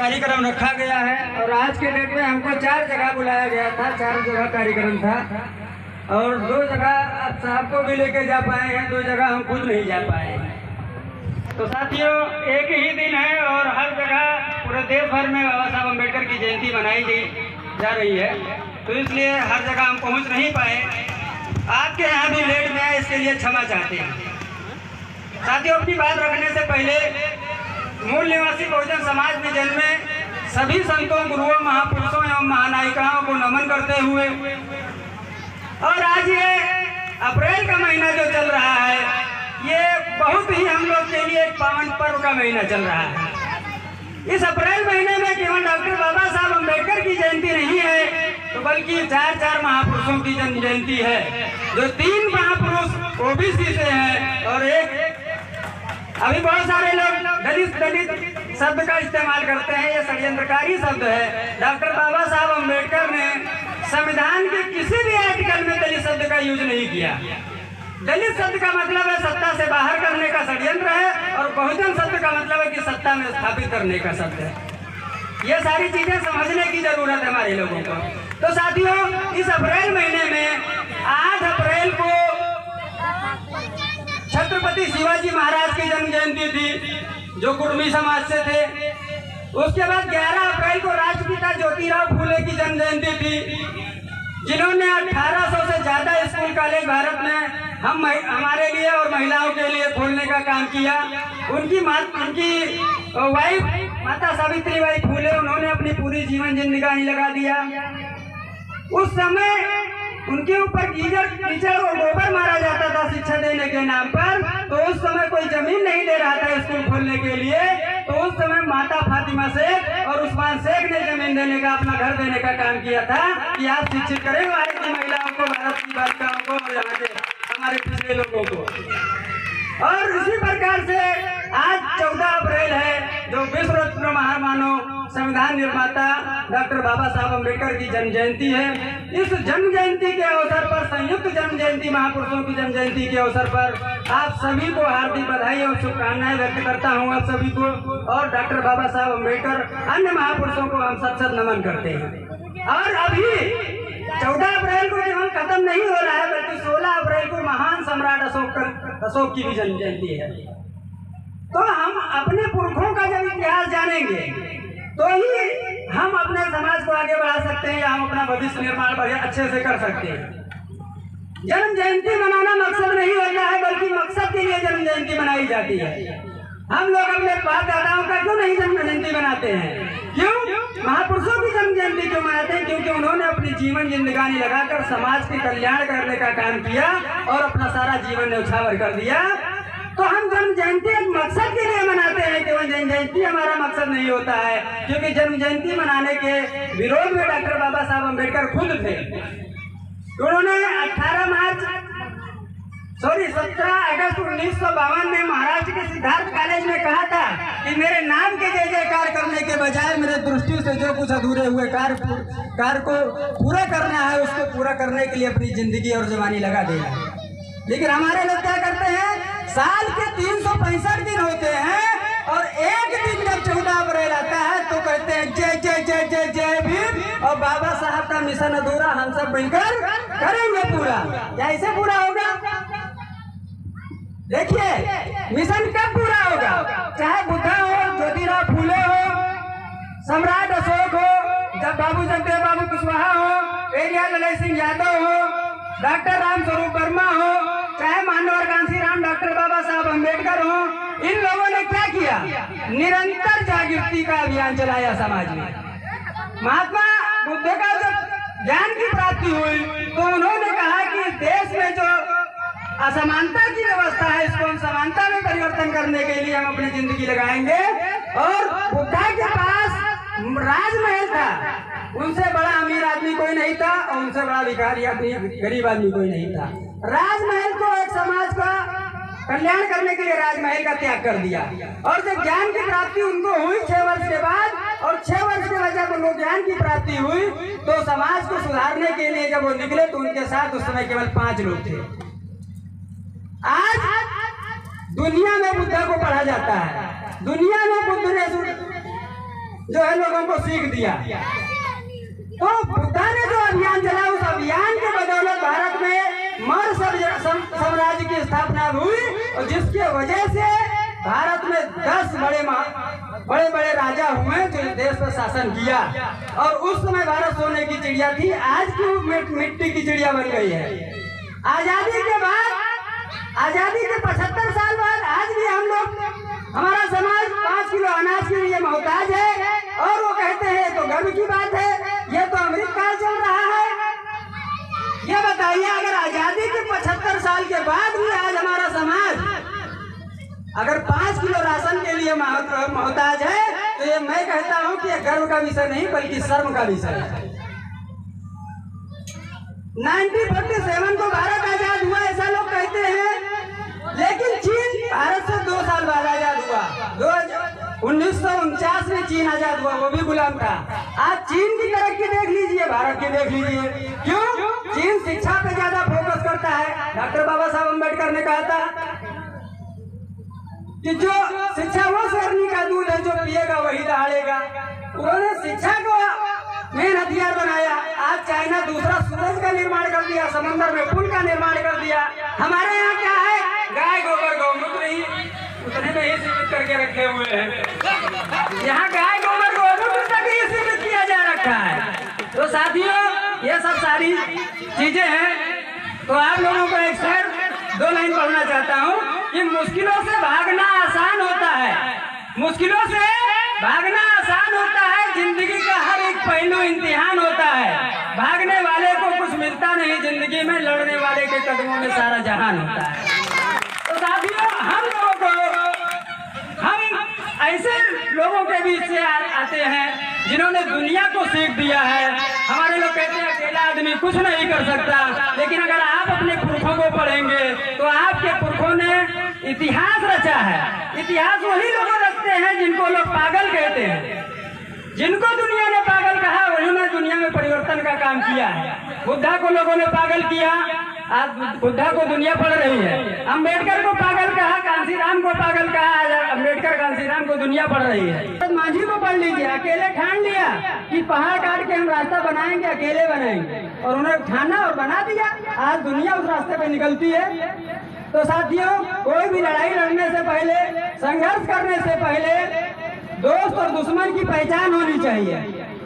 कार्यक्रम रखा गया है और आज के डेट में हमको 4 जगह बुलाया गया था, 4 जगह कार्यक्रम था और 2 जगह आप साहब को भी लेके जा पाए हैं, 2 जगह हम खुद नहीं जा पाए हैं। तो साथियों, एक ही दिन है और हर जगह पूरे देश भर में बाबा साहब अम्बेडकर की जयंती मनाई जा रही है, तो इसलिए हर जगह हम पहुंच नहीं पाए। आपके यहाँ भी लेट में आए, इसके लिए क्षमा चाहते हैं। साथियों, अपनी बात रखने से पहले मूल निवासी बहुजन समाज में जन्मे सभी संतों, गुरुओं, महापुरुषों एवं महानायिकाओं को नमन करते हुए और आज ये अप्रैल का महीना जो चल रहा है, ये बहुत ही हम लोग के लिए एक पावन पर्व का महीना चल रहा है। इस अप्रैल महीने में केवल डॉक्टर बाबा साहब अम्बेडकर की जयंती नहीं है, तो बल्कि 4 महापुरुषों की जन्म जयंती है, जो 3 महापुरुष ओबीसी से हैं और एक अभी बहुत सारे लोग दलित शब्द का इस्तेमाल करते हैं, ये षड्यंत्रकारी शब्द है। डॉक्टर बाबा साहब अम्बेडकर ने संविधान के किसी भी आर्टिकल में दलित शब्द का यूज नहीं किया। दलित शब्द का मतलब है सत्ता से बाहर करने का षड्यंत्र है और बहुजन शब्द का मतलब है कि सत्ता में स्थापित करने का शब्द है। ये सारी चीजें समझने की जरूरत है हमारे लोगों को। तो साथियों, इस अप्रैल महीने में 8 अप्रैल को छत्रपति शिवाजी महाराज की जन्म जयंती थी, जो कुर्मी समाज से थे। उसके बाद 11 अप्रैल को राष्ट्रपिता ज्योतिराव फूले की जन्म जयंती थी, जिन्होंने 1800 से ज्यादा स्कूल कॉलेज भारत में हमारे लिए और महिलाओं के लिए खोलने का काम किया। उनकी वाइफ माता सावित्रीबाई फूले, उन्होंने अपनी पूरी जीवन जिंदगानी लगा दिया। उस समय उनके ऊपर कीचड़ और गोबर मारा जाता था शिक्षा देने के नाम पर, तो उस समय कोई जमीन नहीं दे रहा था स्कूल खोलने के लिए, तो उस समय माता फातिमा शेख और उस्मान शेख ने जमीन देने का, अपना घर देने का काम किया था कि आप शिक्षित करें भारत की महिलाओं को, भारत की बालिकाओं को और यहाँ के हमारे पिछले लोगों को। और इसी प्रकार से आज 14 अप्रैल है, जो विश्व रत्न महामानव संविधान निर्माता डॉक्टर बाबा साहब अम्बेडकर की जन्म जयंती है। इस जन्म जयंती के अवसर पर, संयुक्त जन्म जयंती, महापुरुषों की जन्म जयंती के अवसर पर आप सभी को हार्दिक बधाई और शुभकामनाएं व्यक्त करता हूं आप सभी को। और डॉक्टर बाबा साहब अम्बेडकर, अन्य महापुरुषों को हम सत नमन करते हैं। और अभी 14 अप्रैल को केवल खत्म नहीं हो रहा है, बल्कि 16 अप्रैल को महान सम्राट अशोक की भी जन्म जयंती है। तो हम अपने पुरखों का जब इतिहास जानेंगे तो ही हम अपने समाज को आगे बढ़ा सकते हैं, या हम अपना भविष्य निर्माण अच्छे से कर सकते हैं। जन्म जयंती मनाना मकसद नहीं होता है, बल्कि मकसद के लिए जन्म जयंती मनाई जाती है। हम लोग अपने बाप दादाओं का क्यों नहीं जन्म जयंती मनाते हैं? क्यों? महापुरुषों की जन्म जयंती क्यों मनाते हैं? क्योंकि उन्होंने अपनी जीवन जिंदगानी लगाकर समाज के कल्याण करने का काम किया और अपना सारा जीवन न्यौछावर कर दिया। तो हम जन्म जयंती एक मकसद के लिए मनाते हैं, केवल जन्म जयंती हमारा मकसद नहीं होता है। क्योंकि जन्म जयंती मनाने के विरोध में डॉक्टर बाबा साहब अम्बेडकर खुद थे। उन्होंने 17 अगस्त 1952 में महाराष्ट्र के सिद्धार्थ कॉलेज में कहा था कि मेरे नाम के जय जयकार करने के बजाय मेरे दृष्टि से जो कुछ अधूरे हुए कार्य को पूरा करना है, उसको पूरा करने के लिए अपनी जिंदगी और जवानी लगा देना है। लेकिन हमारे लोग क्या करते हैं, साल के 365 दिन होते हैं और एक दिन जब 14 अप्रैल आता है तो कहते हैं जय जय जय जय जय भीम, और बाबा साहब का मिशन अधूरा हम सब मिलकर करेंगे पूरा। क्या ऐसे पूरा होगा? देखिए, मिशन कब पूरा होगा? चाहे बुद्धा हो, ज्योतिराव फूले हो, सम्राट अशोक हो, जब बाबू जगदेव बाबू कुशवाहा हो, पेरियार ललित सिंह यादव हो, डॉक्टर राम स्वरूप वर्मा हो, चाहे मानवर कांशीराम डॉक्टर बाबा साहब अम्बेडकर हो, इन लोगों ने क्या किया? निरंतर जागृति का अभियान चलाया समाज में। महात्मा बुद्ध का जब ज्ञान की प्राप्ति हुई तो उन्होंने कहा कि देश में जो असमानता की व्यवस्था है, इसको हम समानता में परिवर्तन करने के लिए हम अपनी जिंदगी लगाएंगे। और बुद्धा के पास राजमहल था, उनसे बड़ा अमीर आदमी कोई नहीं था और उनसे बड़ा भिखारी आदमी, गरीब आदमी कोई नहीं था। राजमहल को एक समाज का कल्याण करने के लिए राजमहल का त्याग कर दिया। और जब ज्ञान की प्राप्ति उनको हुई 6 वर्ष के बाद, और 6 वर्ष के बाद जब उनको ज्ञान की प्राप्ति हुई तो समाज को सुधारने के लिए जब वो निकले तो उनके साथ उस समय केवल 5 लोग थे। आज दुनिया में बुद्धा को पढ़ा जाता है, दुनिया में बुद्ध ने जो है लोगों को सीख दिया। तो बुद्धा ने जो अभियान चला, उस अभियान के बदौलत भारत में मौर्य साम्राज्य की स्थापना हुई, और जिसके वजह से भारत में 10 बड़े बड़े राजा हुए जो देश पर शासन किया। और उस समय भारत सोने की चिड़िया थी, आज की मिट्टी की चिड़िया बन गई है। आजादी के बाद, आजादी के 75 साल बाद आज भी हम लोग, हमारा समाज 5 किलो अनाज के लिए मोहताज है, और वो कहते हैं तो गर्व की बात है, ये तो अमृत काल चल रहा है। ये बताइए, अगर आजादी के 75 साल के बाद भी आज हमारा समाज अगर 5 किलो राशन के लिए मोहताज है, तो ये मैं कहता हूं कि ये गर्व का विषय नहीं बल्कि शर्म का विषय है। 1947 को भारत आजाद हुआ ऐसा लोग कहते हैं, लेकिन चीन भारत से 2 साल बाद आजाद हुआ। 1949 में चीन आजाद हुआ, वो भी गुलाम था। आज चीन की तरक्की देख लीजिए, भारत की देख लीजिए। क्यों? चीन शिक्षा पे ज्यादा फोकस करता है। डॉक्टर बाबा साहब अम्बेडकर ने कहा था कि जो शिक्षा वो शेरनी का दूध है, जो पिएगा वही दहाड़ेगा। उन्होंने शिक्षा को मेन हथियार बनाया। आज चाइना दूसरा सूरज का निर्माण कर दिया, समंदर में पुल का निर्माण कर दिया। हमारे यहाँ क्या है? गाय गोबर गौमूत्र ही उतने में ही सीमित करके रखे हुए हैं। यहाँ गाय गोबर गौमूत्र तक ही सीमित किया जा रखा है। तो साथियों, ये सब सारी चीजें हैं। तो आप लोगों को एक शेर 2 लाइन पढ़ना चाहता हूँ कि मुश्किलों से भागना आसान होता है, मुश्किलों से भागना आसान होता है, जिंदगी का हर एक पहलू इम्तिहान होता है। भागने वाले को कुछ मिलता नहीं जिंदगी में, लड़ने वाले के कदमों में सारा जहान होता है। तो साथियों, हम लोगों को, हम ऐसे लोगों के बीच से आते हैं जिन्होंने दुनिया को सीख दिया है। हमारे लोग कहते हैं अकेला आदमी कुछ नहीं कर सकता, लेकिन अगर आप अपने पुरखों को पढ़ेंगे तो आपके पुरखों ने इतिहास रचा है। इतिहास वही लोग रचते हैं जिनको लोग पागल कहते हैं। जिनको दुनिया ने पागल कहा, उन्होंने दुनिया में परिवर्तन का काम किया है। बुद्धा को लोगों ने पागल किया, आज बुद्धा को दुनिया पढ़ रही है। अम्बेडकर को पागल कहा, कांसीराम को पागल कहा, आज अम्बेडकर कांसीराम को दुनिया पढ़ रही है। मांझी को पढ़ लीजिए, अकेले ठान लिया कि पहाड़ काट के हम रास्ता बनाएंगे, अकेले बनाएंगे, और उन्हें ठाना और बना दिया। आज दुनिया उस रास्ते पे निकलती है। तो साथियों, कोई भी लड़ाई लड़ने से पहले, संघर्ष करने से पहले दोस्त और दुश्मन की पहचान होनी चाहिए।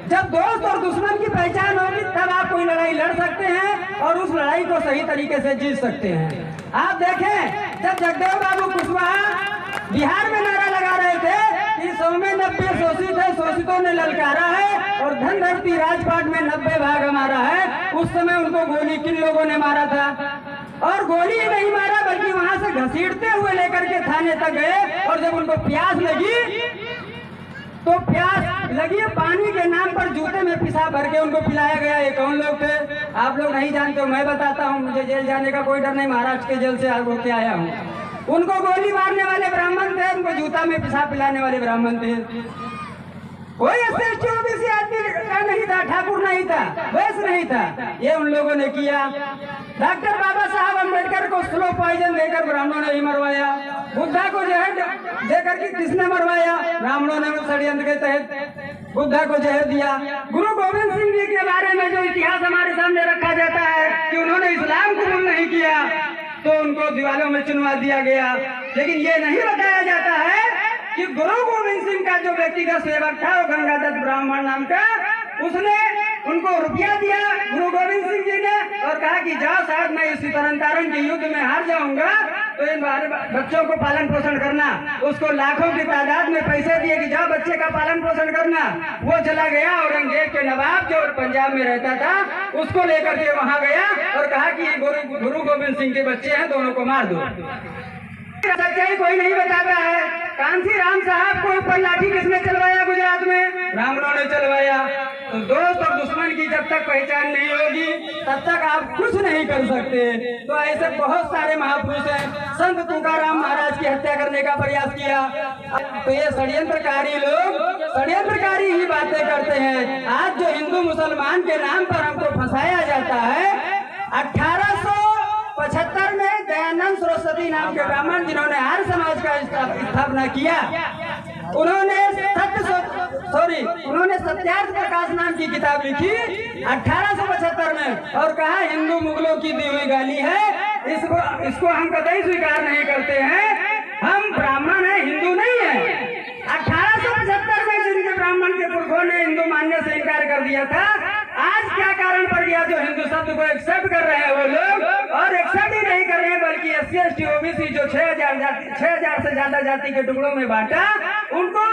जब दोस्त और दुश्मन की पहचान होगी तब आप कोई लड़ाई लड़ सकते हैं और उस लड़ाई को सही तरीके से जीत सकते हैं। आप देखें, जब जगदेव बाबू कुशवाहा बिहार में नारा लगा रहे थे कि 100 में 90 शोषित है, शोषितों ने ललकारा है, और धन धरती राजपाट में 90 भाग हमारा है, उस समय उनको गोली किन लोगों ने मारा था? और गोली नहीं मारा बल्कि वहां से घसीटते हुए लेकर के थाने तक गए, और जब उनको प्यास लगी तो प्यास लगी, पानी के नाम पर जूते में पेशाब भर के उनको पिलाया गया। ये कौन लोग थे? आप लोग नहीं जानते हो, मैं बताता हूँ। मुझे जेल जाने का कोई डर नहीं, महाराष्ट्र के जेल से आगे के आया हूँ। उनको गोली मारने वाले ब्राह्मण थे, उनको जूता में पेशाब पिलाने वाले ब्राह्मण थे। कोई SC OBC आदमी का नहीं था, ठाकुर नहीं था, वैश्य नहीं था, ये उन लोगों ने किया। डॉक्टर बाबा साहब अम्बेडकर को स्लो पॉइजन देकर ब्राह्मणों ने ही मरवाया। बुद्धा को जहर देकर के किसने मरवाया? ब्राह्मणों ने षड्यंत्र के तहत बुद्धा को जहर दिया। गुरु गोविंद सिंह जी के बारे में जो इतिहास हमारे सामने रखा जाता है कि उन्होंने इस्लाम कबूल नहीं किया तो उनको दीवारों में चुनवा दिया गया, लेकिन ये नहीं बताया जाता है कि गुरु गोविंद सिंह का जो व्यक्तिगत सेवक था, वो गंगादत्त ब्राह्मण नाम का, उसने उनको रुपया दिया गुरु गोविंद सिंह जी ने, और कहा कि जाओ, शायद मैं इस तरन तारण के युद्ध में हार जाऊंगा तो इन बच्चों को पालन पोषण करना। उसको लाखों की तादाद में पैसे दिए कि जाओ बच्चे का पालन पोषण करना। वो चला गया, औरंगजेब के नवाब जो पंजाब में रहता था उसको लेकर के वहां गया और कहा कि ये गुरु गोविंद सिंह के बच्चे हैं, दोनों को मार दो। सच्चाई कोई नहीं बताता है। कांसीराम साहब को ऊपर लाठी किसने चलवाया गुजरात में? ब्राह्मणों ने चलवाया। तो दोस्त और दुश्मन की जब तक पहचान नहीं होगी तब तक आप कुछ नहीं कर सकते। तो ऐसे बहुत सारे महापुरुष हैं। संत तुकाराम महाराज की हत्या करने का प्रयास किया। तो ये षड्यंत्रकारी लोग षड्यंत्रकारी ही बातें करते हैं। आज जो हिंदू मुसलमान के नाम पर हमको फंसाया जाता है, 1875 में दयानंद सरस्वती नाम के ब्राह्मण जिन्होंने आर्य समाज का स्थापना किया, उन्होंने सॉरी उन्होंने सत्यार्थ प्रकाश नाम की किताब लिखी 1875 में और कहा हिंदू मुगलों की दी हुई गाली है, इसको हम कतई स्वीकार नहीं करते हैं, हम ब्राह्मण हैं, हिंदू नहीं है। 1875 में जिनके ब्राह्मण के पुरखों ने हिंदू मानने से इनकार कर दिया था, आज क्या कारण पड़ गया जो हिंदू शब्द को एक्सेप्ट कर रहे हैं वो लोग, और एक्सेप्ट ही नहीं कर रहे हैं बल्कि SC ST OBC जो 6000 से ज्यादा जाति के टुकड़ों में बांटा, उनको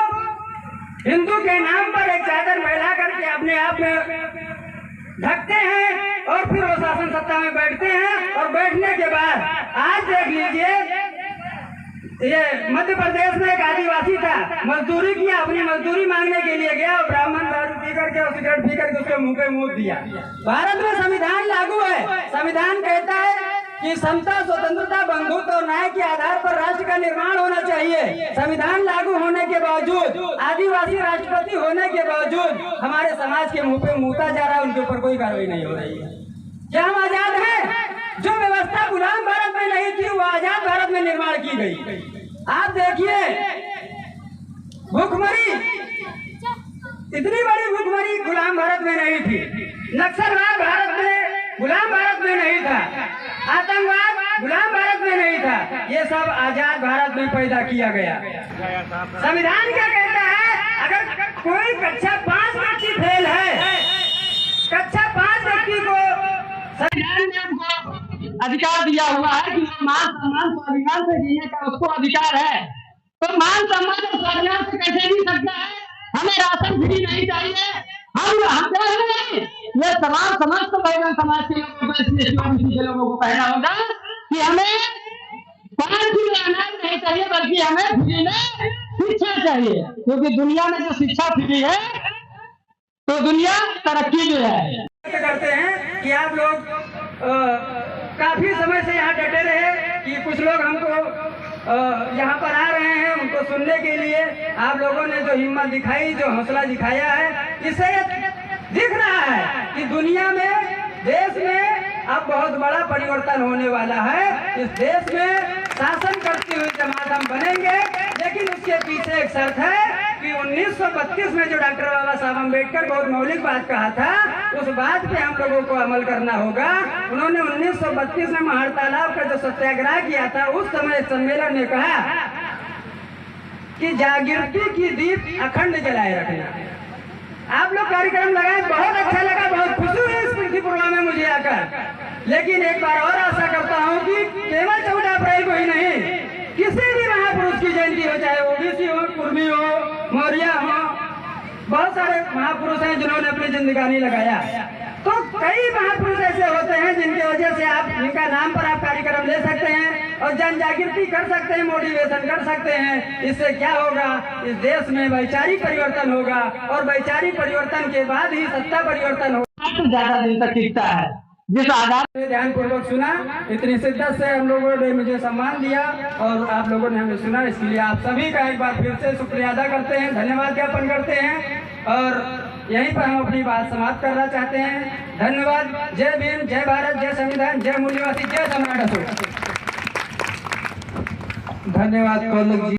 हिंदू के नाम पर एक चादर फैला करके अपने आप में ढकते हैं और फिर वो शासन सत्ता में बैठते हैं। और बैठने के बाद आज देख लीजिए, ये मध्य प्रदेश में एक आदिवासी था, मजदूरी किया, अपनी मजदूरी मांगने के लिए गया और ब्राह्मण दारू पी करके और सिगरेट पी करके उसके मुंह पे मुंह दिया। भारत में संविधान लागू है, संविधान कहता है कि समता, स्वतंत्रता, बंधुत्व और न्याय के आधार पर राष्ट्र का निर्माण होना चाहिए। संविधान लागू होने के बावजूद, आदिवासी राष्ट्रपति होने के बावजूद हमारे समाज के मुंह पे मुंहता जा रहा है, उनके ऊपर कोई कार्रवाई नहीं हो रही है। क्या हम आजाद हैं? जो व्यवस्था गुलाम भारत में नहीं थी वो आजाद भारत में निर्माण की गई। आप देखिए भूखमरी, इतनी बड़ी भूखमरी गुलाम भारत में नहीं थी, नक्सलवाद भारत में गुलाम भारत में नहीं था, आतंकवाद गुलाम भारत में नहीं था, ये सब आजाद भारत में पैदा किया गया। संविधान क्या कहता है? अगर कोई कक्षा 5 व्यक्ति फेल है, कक्षा 5 व्यक्ति को संविधान ने हमको अधिकार दिया हुआ है कि मान सम्मान स्वाभिमान से जीने का उसको अधिकार है, तो मान सम्मान और स्वाभिमान से कैसे जी सकता है? हमें राशन फ्री नहीं चाहिए, हम नहीं, ये तमाम समस्त बहुजन समाज के लोगों को, लोगों को कहना होगा कि हमें 5 किलो अनाज नहीं चाहिए बल्कि हमें फ्री में शिक्षा चाहिए, क्योंकि दुनिया में जो शिक्षा फ्री है तो दुनिया तरक्की जो है। करते हैं कि आप लोग काफी समय से यहाँ डटे रहे कि कुछ लोग हमको यहाँ पर आ रहे हैं, उनको सुनने के लिए आप लोगों ने जो हिम्मत दिखाई, जो हौसला दिखाया है, इससे दिख रहा है कि दुनिया में, देश में अब बहुत बड़ा परिवर्तन होने वाला है। इस देश में शासन करती हुई जमात हम बनेंगे, लेकिन उसके पीछे एक शर्त है कि 1932 में जो डॉक्टर बाबा साहब अम्बेडकर बहुत मौलिक बात कहा था, उस बात पे हम लोगों को अमल करना होगा। उन्होंने 1932 में महार तालाब का जो सत्याग्रह किया था, उस समय सम्मेलन ने कहा कि जागृति की दीप अखंड जलाए रखना। आप लोग कार्यक्रम लगाए, बहुत अच्छा लगा, बहुत खुशी हुई इस पृथ्वीपुरवा में मुझे आकर, लेकिन एक बार और आशा करता हूँ कि केवल 14 अप्रैल को ही नहीं, किसी भी महापुरुष की जयंती हो, चाहे OBC हो, कुर्मी हो, मौर्य हो, बहुत सारे महापुरुष हैं जिन्होंने अपनी जिंदगानी लगाया, तो कई महापुरुष ऐसे होते हैं जिनकी वजह से आप, जिनका नाम पर आप कार्यक्रम ले सकते हैं और जन जागृति कर सकते हैं, मोटिवेशन कर सकते हैं। इससे क्या होगा? इस देश में वैचारिक परिवर्तन होगा और वैचारिक परिवर्तन के बाद ही सत्ता परिवर्तन होगा। तो ज्यादा दिन तक टिकता है। जिस आधार से ध्यान पूर्वक सुना, इतनी शिद्दत से हम लोगों ने मुझे सम्मान दिया और आप लोगों ने हमें सुना, इसके लिए आप सभी का एक बार फिर से शुक्रिया अदा करते हैं, धन्यवाद ज्ञापन करते हैं और यहीं पर हम अपनी बात समाप्त करना चाहते हैं। धन्यवाद। जय भीम, जय भारत, जय संविधान, जय मूल्यवासी, जय सम्राट अशोक। धन्यवाद कौलक जी।